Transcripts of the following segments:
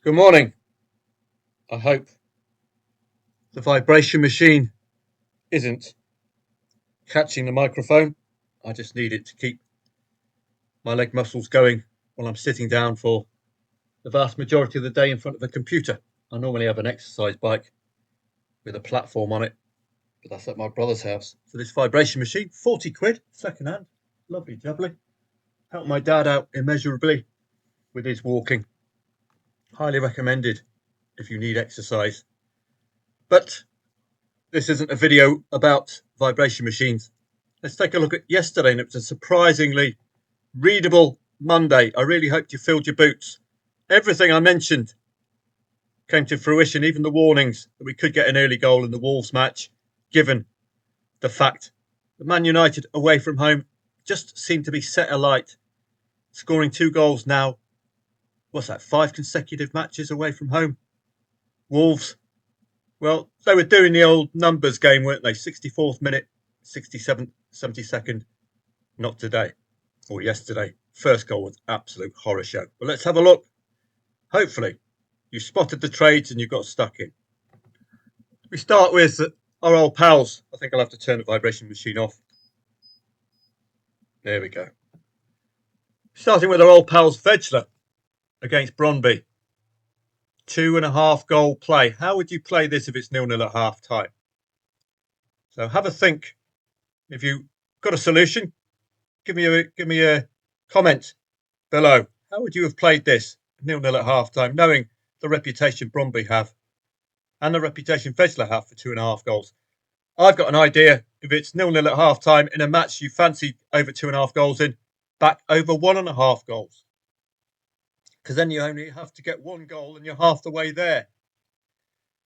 Good morning. I hope the vibration machine isn't catching the microphone. I just need it to keep my leg muscles going while I'm sitting down for the vast majority of the day in front of a computer. I normally have an exercise bike with a platform on it, but that's at my brother's house. So this vibration machine, 40 quid, second hand, lovely jubbly. Helped my dad out immeasurably with his walking. Highly recommended if you need exercise. But this isn't a video about vibration machines. Let's take a look at yesterday, and it was a surprisingly readable Monday. I really hoped you filled your boots. Everything I mentioned came to fruition, even the warnings that we could get an early goal in the Wolves match, given the fact that Man United away from home just seemed to be set alight, scoring 2 goals now. What's that, 5 consecutive matches away from home? Wolves, well, they were doing the old numbers game, weren't they? 64th minute, 67th, 72nd. Not today or yesterday. First goal was absolute horror show. But let's have a look. Hopefully, you spotted the trades and you got stuck in. We start with our old pals. I think I'll have to turn the vibration machine off. There we go. Starting with our old pals Vegler against Brøndby. 2.5 goal play. How would you play this if it's 0-0 at half time? So have a think. If you've got a solution, give me a comment below. How would you have played this 0-0 at half time, knowing the reputation Brøndby have and the reputation Vegler have for 2.5 goals? I've got an idea. If it's 0-0 at half time in a match you fancy over 2.5 goals in, back over 1.5 goals. Because then you only have to get 1 goal and you're half the way there.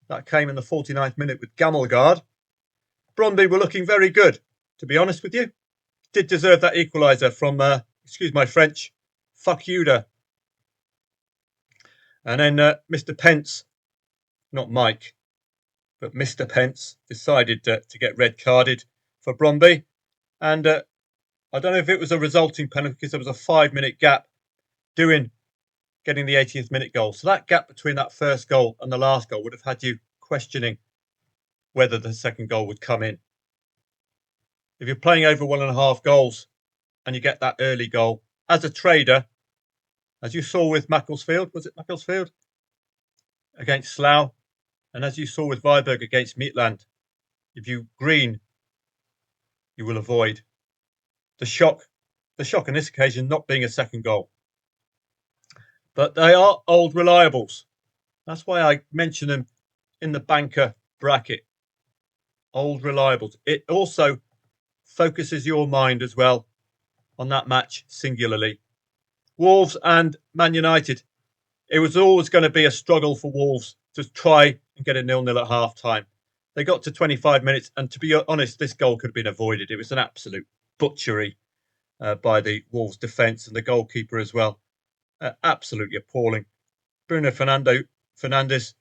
That came in the 49th minute with Gammelgaard. Brøndby were looking very good, to be honest with you. Did deserve that equaliser from, excuse my French, fuck you da. And then Mr. Pence, not Mike, but Mr. Pence decided to get red carded for Brøndby. And I don't know if it was a resulting penalty because there was a 5-minute gap getting the 80th minute goal. So that gap between that first goal and the last goal would have had you questioning whether the second goal would come in. If you're playing over 1.5 goals and you get that early goal, as a trader, as you saw with Macclesfield, was it Macclesfield? Against Slough, and as you saw with Viborg against Midtjylland, if you green, you will avoid the shock on this occasion not being a second goal. But they are old reliables. That's why I mention them in the banker bracket. Old reliables. It also focuses your mind as well on that match singularly. Wolves and Man United. It was always going to be a struggle for Wolves to try and get a 0-0 at half time. They got to 25 minutes, and to be honest, this goal could have been avoided. It was an absolute butchery by the Wolves defence and the goalkeeper as well. Absolutely appalling. Bruno Fernandes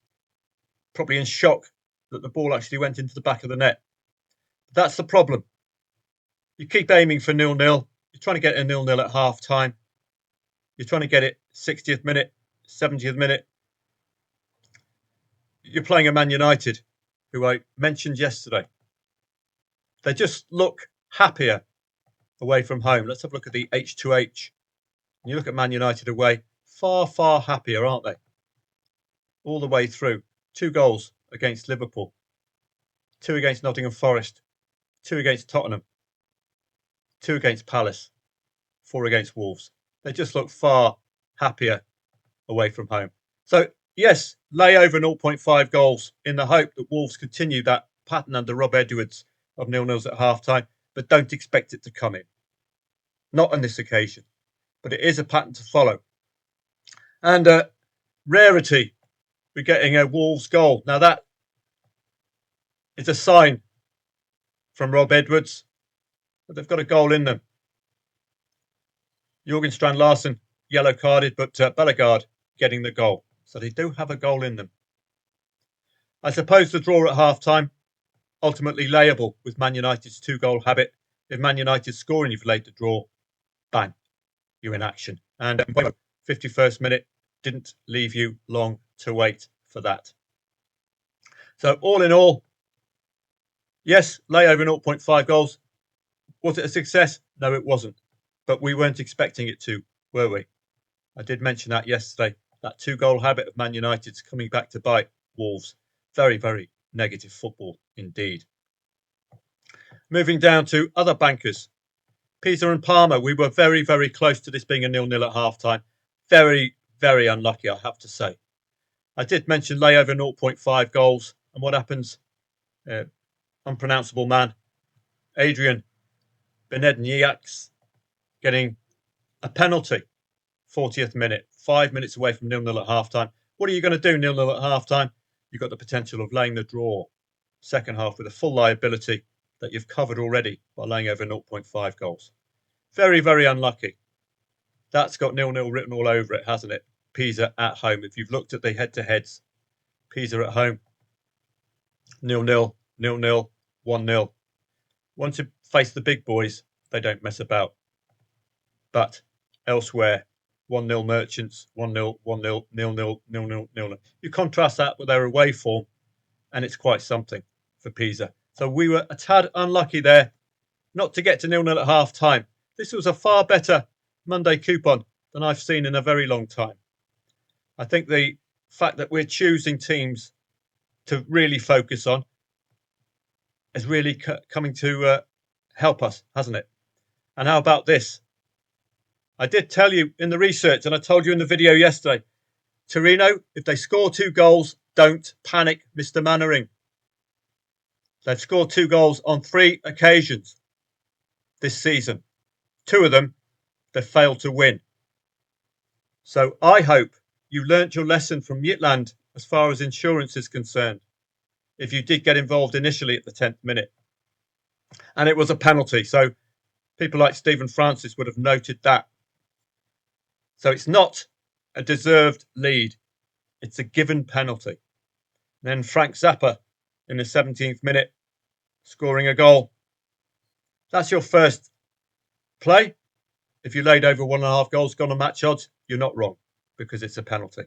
probably in shock that the ball actually went into the back of the net. But that's the problem. You keep aiming for 0-0. You're trying to get a 0-0 at half time. You're trying to get it 60th minute, 70th minute. You're playing a Man United, who I mentioned yesterday. They just look happier away from home. Let's have a look at the H2H. And you look at Man United away, far, far happier, aren't they? All the way through. 2 goals against Liverpool. 2 against Nottingham Forest. 2 against Tottenham. 2 against Palace. 4 against Wolves. They just look far happier away from home. So, yes, lay over 0.5 goals in the hope that Wolves continue that pattern under Rob Edwards of 0-0s at half-time, but don't expect it to come in. Not on this occasion, but it is a pattern to follow. And rarity, we're getting a Wolves goal. Now that is a sign from Rob Edwards that they've got a goal in them. Jørgen Strand Larsen, yellow carded, but Bellegarde getting the goal. So they do have a goal in them. I suppose the draw at half-time, ultimately layable with Man United's 2-goal habit. If Man United score and you've laid the draw, bang, you're in action. And 51st minute, didn't leave you long to wait for that. So all in all, yes, lay over 0.5 goals. Was it a success? No, it wasn't. But we weren't expecting it to, were we? I did mention that yesterday. That 2-goal habit of Man United's coming back to bite Wolves. Very, very negative football indeed. Moving down to other bankers. Pisa and Parma, we were very, very close to this being a 0-0 at half-time. Very, very unlucky, I have to say. I did mention lay over 0.5 goals. And what happens? Unpronounceable man, Adrian Benedniaks, getting a penalty. 40th minute, 5 minutes away from 0-0 at half-time. What are you going to do 0-0 at half-time? You've got the potential of laying the draw second half with a full liability that you've covered already by laying over 0.5 goals. Very, very unlucky. That's got 0-0 written all over it, hasn't it? Pisa at home. If you've looked at the head-to-heads, Pisa at home, 0-0, 0-0, 1-0. Once you face the big boys, they don't mess about. But elsewhere, 1-0 Merchants, 1-0, 1-0, 0-0, 0-0, 0-0. You contrast that with their away form, and it's quite something for Pisa. So we were a tad unlucky there not to get to 0-0 at half-time. This was a far better Monday coupon than I've seen in a very long time. I think the fact that we're choosing teams to really focus on is really coming to help us, hasn't it? And how about this? I did tell you in the research, and I told you in the video yesterday, Torino, if they score 2 goals, don't panic, Mr. Mannering. They've scored 2 goals on 3 occasions this season. 2 of them, they've failed to win. So I hope you learnt your lesson from Jutland as far as insurance is concerned, if you did get involved initially at the 10th minute. And it was a penalty, so people like Stephen Francis would have noted that. So it's not a deserved lead. It's a given penalty. And then Frank Zappa in the 17th minute, scoring a goal. That's your first play. If you laid over 1.5 goals gone on match odds, you're not wrong because it's a penalty.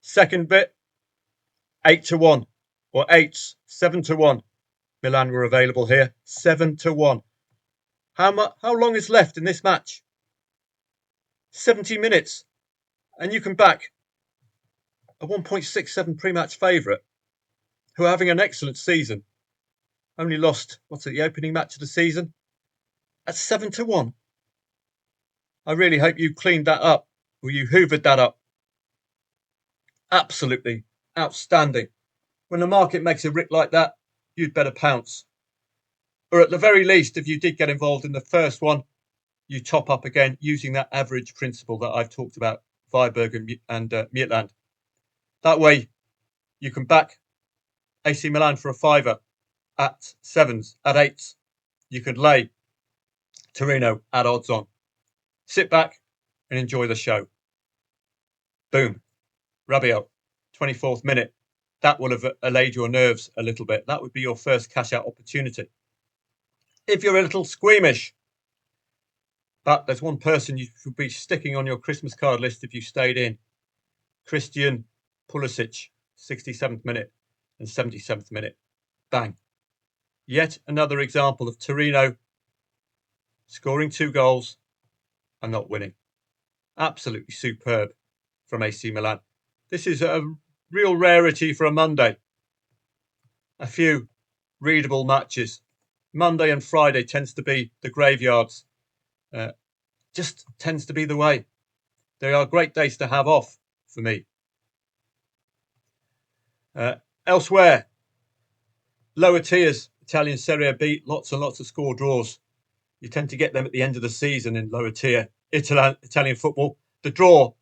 Second bit, 8-1 or 8s, 7-1. Milan were available here, 7-1. How long is left in this match? 70 minutes. And you can back a 1.67 pre-match favourite who are having an excellent season. Only lost, the opening match of the season? At 7-1. I really hope you cleaned that up, or you hoovered that up. Absolutely outstanding. When the market makes a rip like that, you'd better pounce. Or at the very least, if you did get involved in the first one, you top up again using that average principle that I've talked about, Viberg and Jutland. That way, you can back AC Milan for a fiver at 7s, at 8s. You could lay Torino at odds on. Sit back and enjoy the show. Boom. Rabiot, 24th minute. That will have allayed your nerves a little bit. That would be your first cash out opportunity. If you're a little squeamish, but there's one person you should be sticking on your Christmas card list if you stayed in. Christian Pulisic, 67th minute and 77th minute. Bang. Yet another example of Torino scoring 2 goals and not winning. Absolutely superb from AC Milan. This is a real rarity for a Monday. A few readable matches. Monday and Friday tends to be the graveyards. Just tends to be the way. They are great days to have off for me. Elsewhere, lower tiers, Italian Serie B, lots and lots of score draws. You tend to get them at the end of the season in lower tier Italian football. The draw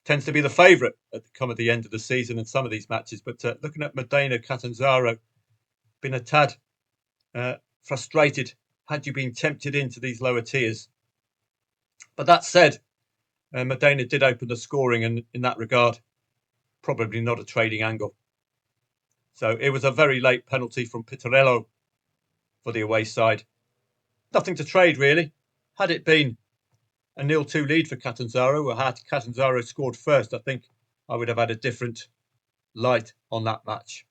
tends to be the favourite at the end of the season in some of these matches. But looking at Modena, Catanzaro, been a tad frustrated had you been tempted into these lower tiers. But that said, Modena did open the scoring, and in that regard, probably not a trading angle. So it was a very late penalty from Pitarello for the away side. Nothing to trade, really. Had it been a 0-2 lead for Catanzaro, or had Catanzaro scored first, I think I would have had a different light on that match.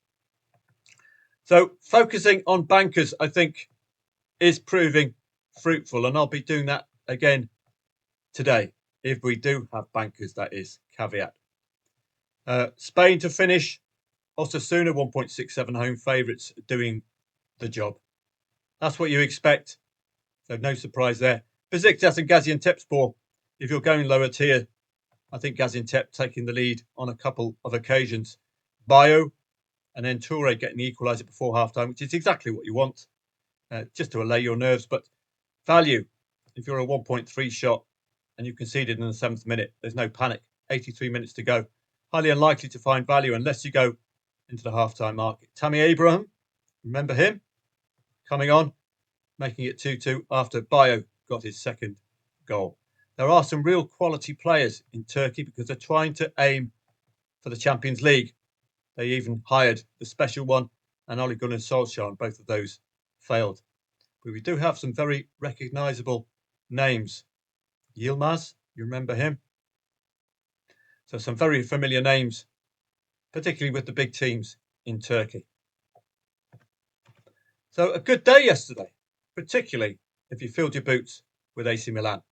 So focusing on bankers, I think, is proving fruitful, and I'll be doing that again today. If we do have bankers, that is, caveat. Spain to finish. Osasuna 1.67 home favourites doing the job. That's what you expect. So no surprise there. Besiktas and Gaziantepspor. If you're going lower tier, I think Gaziantep taking the lead on a couple of occasions. Bayo and then Toure getting the equaliser before half-time, which is exactly what you want, just to allay your nerves. But value, if you're a 1.3 shot and you conceded in the 7th minute, there's no panic. 83 minutes to go. Highly unlikely to find value unless you go into the half-time market. Tammy Abraham, remember him? Coming on, making it 2-2 after Bayo got his second goal. There are some real quality players in Turkey because they're trying to aim for the Champions League. They even hired the special one and Ole Gunnar Solskjaer, and both of those failed. But we do have some very recognisable names. Yilmaz, you remember him? So some very familiar names, particularly with the big teams in Turkey. So a good day yesterday, particularly if you filled your boots with AC Milan.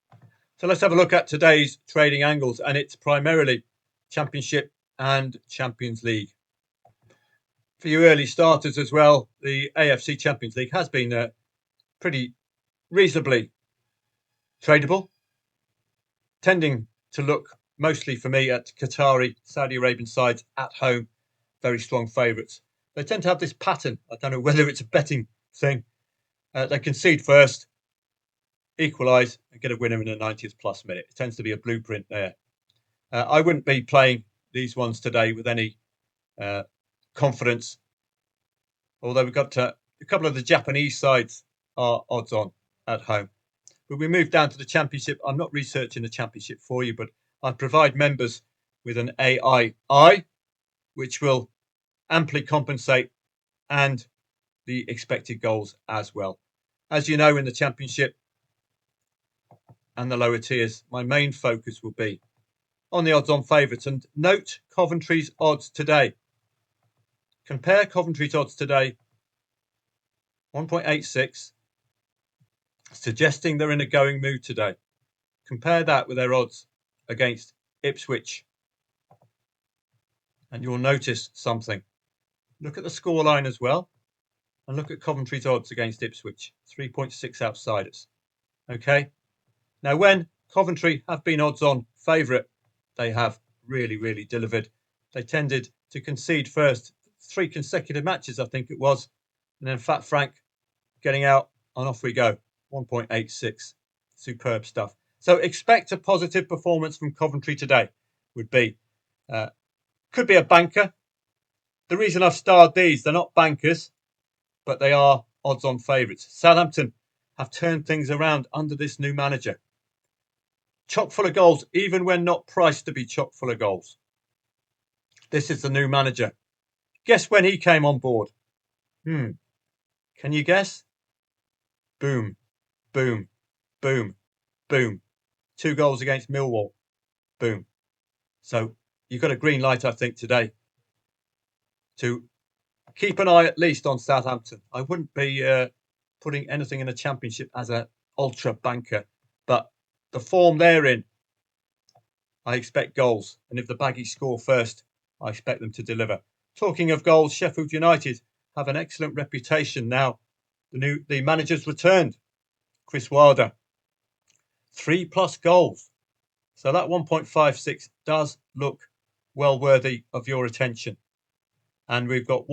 So let's have a look at today's trading angles, and it's primarily Championship and Champions League. For you early starters as well, the AFC Champions League has been pretty reasonably tradable, tending to look mostly for me at Qatari, Saudi Arabian sides at home, very strong favourites. They tend to have this pattern. I don't know whether it's a betting thing. They concede first, equalise, and get a winner in the 90th plus minute. It tends to be a blueprint there. I wouldn't be playing these ones today with any confidence, although we've got a couple of the Japanese sides are odds on at home. But we move down to the Championship. I'm not researching the Championship for you, but I provide members with an AII, which will amply compensate, and the expected goals as well. As you know, in the Championship and the lower tiers, my main focus will be on the odds-on favourites. And note Coventry's odds today. Compare Coventry's odds today, 1.86, suggesting they're in a going mood today. Compare that with their odds against Ipswich, and you'll notice something. Look at the scoreline as well, and look at Coventry's odds against Ipswich, 3.6 outsiders. Okay, now when Coventry have been odds-on favourite, they have really delivered. They tended to concede first 3 consecutive matches, I think it was, and then Fat Frank getting out, and off we go. 1.86, superb stuff. So expect a positive performance from Coventry today. Would be could be a banker. The reason I've starred these, they're not bankers, but they are odds-on favourites. Southampton have turned things around under this new manager. Chock full of goals, even when not priced to be chock full of goals. This is the new manager. Guess when he came on board? Can you guess? Boom, boom, boom, boom. 2 goals against Millwall. Boom. So you've got a green light, I think, today to keep an eye at least on Southampton. I wouldn't be putting anything in a Championship as an ultra banker, but the form they're in, I expect goals. And if the Baggies score first, I expect them to deliver. Talking of goals, Sheffield United have an excellent reputation now. The manager's returned, Chris Wilder. 3+ goals. So that 1.56 does look well worthy of your attention. And we've got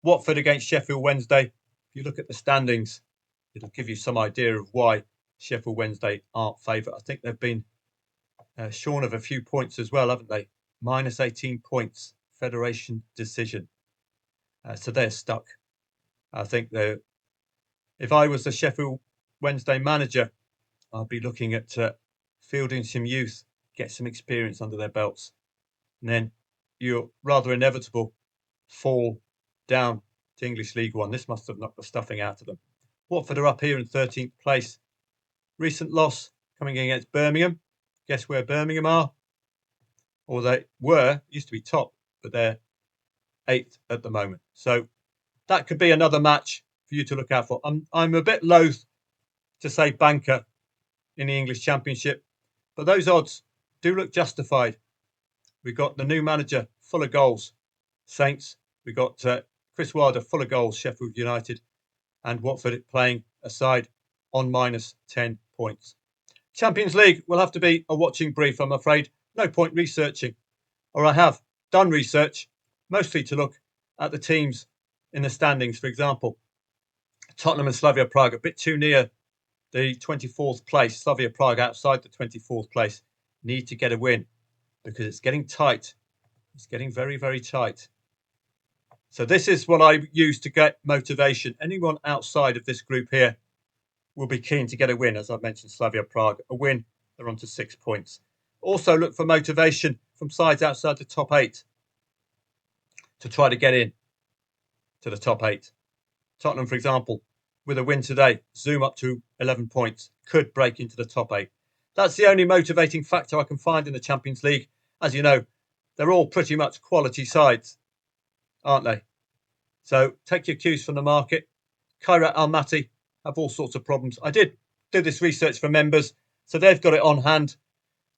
Watford against Sheffield Wednesday. If you look at the standings, it'll give you some idea of why Sheffield Wednesday aren't favourite. I think they've been shorn of a few points as well, haven't they? Minus 18 points, Federation decision. So they're stuck. I think if I was the Sheffield Wednesday manager, I'd be looking at fielding some youth, get some experience under their belts. And then your rather inevitable fall down to English League One. This must have knocked the stuffing out of them. Watford are up here in 13th place. Recent loss coming against Birmingham. Guess where Birmingham are? Or they used to be top, but they're 8th at the moment. So that could be another match for you to look out for. I'm a bit loath to say banker in the English Championship, but those odds do look justified. We've got the new manager full of goals, Saints. We've got Chris Wilder full of goals, Sheffield United, and Watford playing a side on minus 10 points. Champions League will have to be a watching brief, I'm afraid. No point researching. Or I have done research, mostly to look at the teams in the standings. For example, Tottenham and Slavia Prague, a bit too near the 24th place. Slavia Prague outside the 24th place. Need to get a win because it's getting tight. It's getting very, very tight. So this is what I use to get motivation. Anyone outside of this group here will be keen to get a win. As I mentioned, Slavia Prague, a win, they're on to 6 points. Also look for motivation from sides outside the top 8 to try to get in to the top 8. Tottenham, for example, with a win today, zoom up to 11 points, could break into the top 8. That's the only motivating factor I can find in the Champions League. As you know, they're all pretty much quality sides, aren't they? So take your cues from the market. Kairat Almaty have all sorts of problems. I did do this research for members, so they've got it on hand.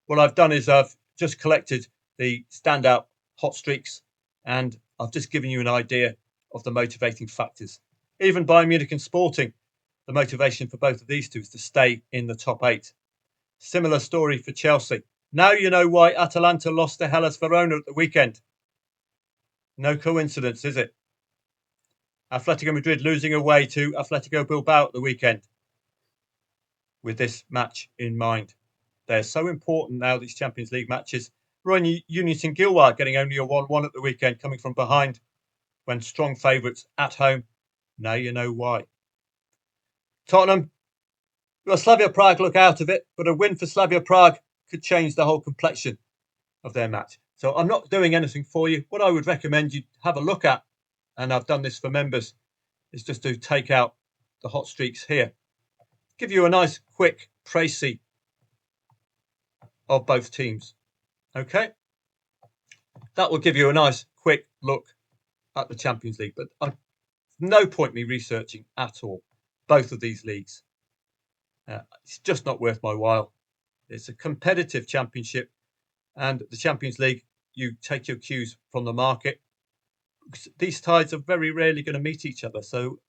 What I've done is I've just collected the standout hot streaks, and I've just given you an idea of the motivating factors. Even Bayern Munich and Sporting, the motivation for both of these two is to stay in the top 8. Similar story for Chelsea. Now you know why Atalanta lost to Hellas Verona at the weekend. No coincidence, is it? Atletico Madrid losing away to Atletico Bilbao at the weekend. With this match in mind. They're so important now, these Champions League matches. Royal Union St Gilward getting only a 1-1 at the weekend, coming from behind when strong favourites at home. Now you know why. Tottenham, well, Slavia Prague look out of it, but a win for Slavia Prague could change the whole complexion of their match. So I'm not doing anything for you. What I would recommend you have a look at, and I've done this for members, is just to take out the hot streaks here. Give you a nice, quick précis of both teams. Okay? That will give you a nice, quick look at the Champions League. But no point me researching at all both of these leagues. It's just not worth my while. It's a competitive championship, and the Champions League, you take your cues from the market. These sides are very rarely going to meet each other, so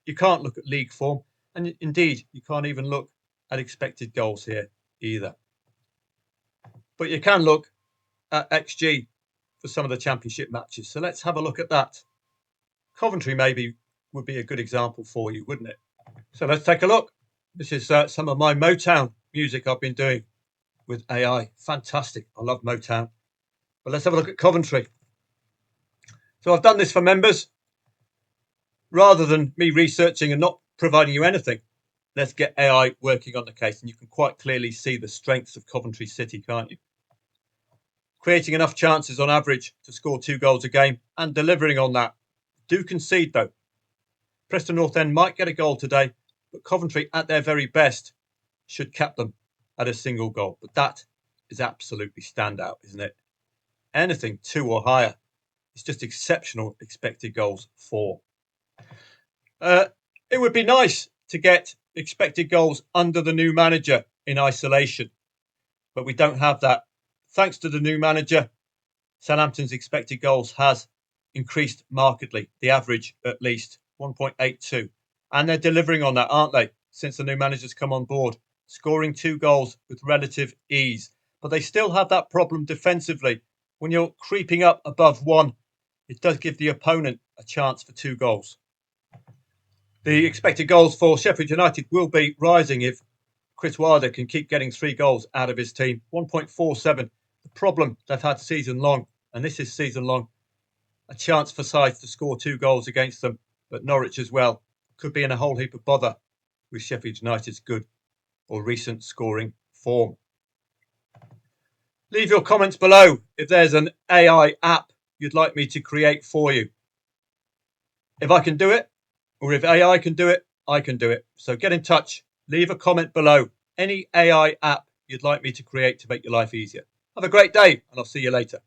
you can't look at league form, and indeed, you can't even look at expected goals here either. But you can look at XG for some of the championship matches. So let's have a look at that. Coventry maybe would be a good example for you, wouldn't it? So let's take a look. This is some of my Motown music I've been doing with AI. Fantastic. I love Motown. But let's have a look at Coventry. So I've done this for members. Rather than me researching and not providing you anything, let's get AI working on the case. And you can quite clearly see the strengths of Coventry City, can't you? Creating enough chances on average to score 2 goals a game and delivering on that. Do concede though. Preston North End might get a goal today, but Coventry at their very best should cap them at a single goal. But that is absolutely standout, isn't it? Anything 2 or higher. It's just exceptional expected goals for. It would be nice to get expected goals under the new manager in isolation, but we don't have that. Thanks to the new manager, Southampton's expected goals has increased markedly, the average at least 1.82. And they're delivering on that, aren't they, since the new manager's come on board, scoring 2 goals with relative ease. But they still have that problem defensively. When you're creeping up above 1, it does give the opponent a chance for 2 goals. The expected goals for Sheffield United will be rising if Chris Wilder can keep getting 3 goals out of his team. 1.47. The problem they've had season long, and this is season long, a chance for sides to score 2 goals against them, but Norwich as well could be in a whole heap of bother with Sheffield United's good or recent scoring form. Leave your comments below if there's an AI app you'd like me to create for you. If I can do it, or if AI can do it, I can do it. So get in touch. Leave a comment below. Any AI app you'd like me to create to make your life easier. Have a great day, and I'll see you later.